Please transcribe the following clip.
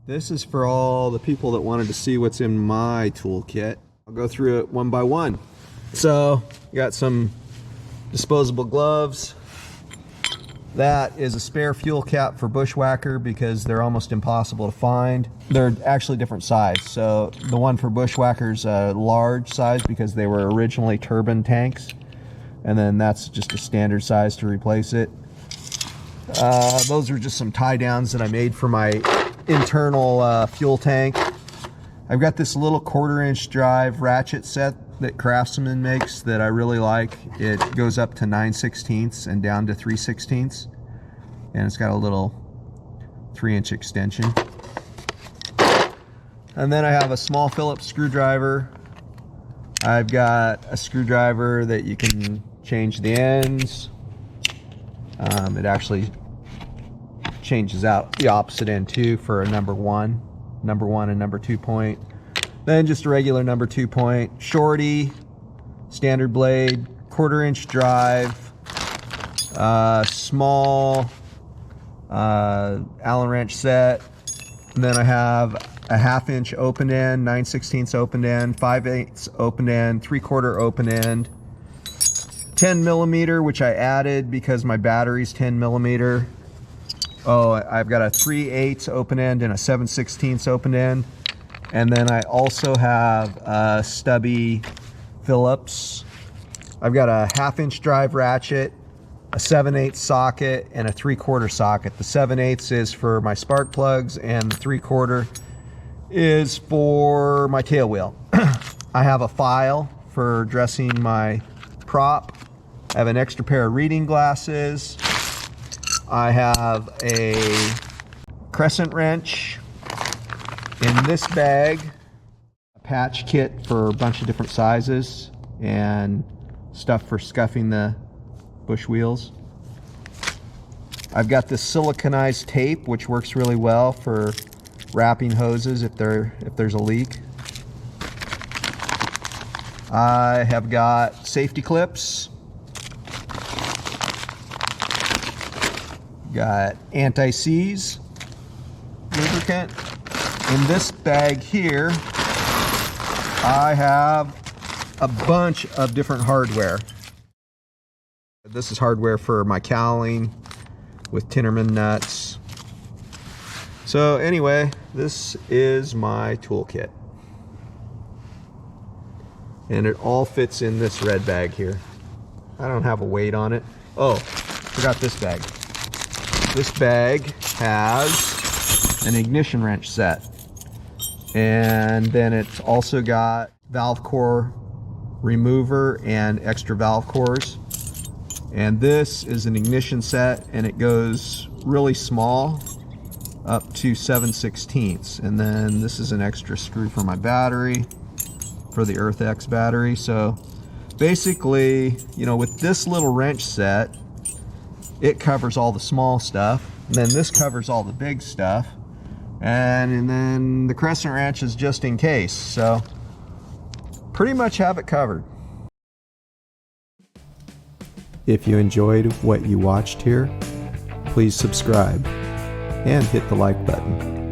This is for all the people that wanted to see what's in my toolkit. I'll go through it one by one. So, got some disposable gloves. That is a spare fuel cap for bushwhacker because they're almost impossible to find. They're actually different size. So the one for bushwhacker's a large size because they were originally turbine tanks. And then that's just a standard size to replace it. Those are just some tie downs that I made for my internal fuel tank. I've got this little 1/4-inch drive ratchet set that Craftsman makes that I really like. It goes up to 9/16 and down to 3/16, and it's got a little 3-inch extension. And then I have a small Phillips screwdriver. I've got a screwdriver that you can change the ends. It actually changes out the opposite end too for a number one and number 2 point. Then just a regular number 2 point, shorty, standard blade, 1/4-inch drive, small Allen wrench set. And then I have a 1/2-inch open end, 9/16 open end, 5/8 open end, 3/4 open end, 10 millimeter, which I added because my battery's 10 millimeter. Oh, I've got a 3/8 open end and a 7/16 open end. And then I also have a stubby Phillips. I've got a 1/2-inch drive ratchet, a 7/8 socket, and a 3/4 socket. The 7/8 is for my spark plugs, and the 3/4 is for my tail wheel. I have a file for dressing my prop. I have an extra pair of reading glasses. I have a crescent wrench. In this bag, a patch kit for a bunch of different sizes and stuff for scuffing the bush wheels. I've got this siliconized tape, which works really well for wrapping hoses if there's a leak. I have got safety clips. Got anti-seize lubricant. In this bag here, I have a bunch of different hardware. This is hardware for my cowling with Tinnerman nuts. So anyway, this is my toolkit. And it all fits in this red bag here. I don't have a weight on it. Oh, forgot this bag. This bag has an ignition wrench set. And then it's also got valve core remover and extra valve cores. And this is an ignition set, and it goes really small up to 7/16. And then this is an extra screw for my battery, for the EarthX battery. So basically, you know, with this little wrench set, it covers all the small stuff, and then this covers all the big stuff, and then the crescent wrench is just in case. So pretty much have it covered. If you enjoyed what you watched here, please subscribe and hit the like button.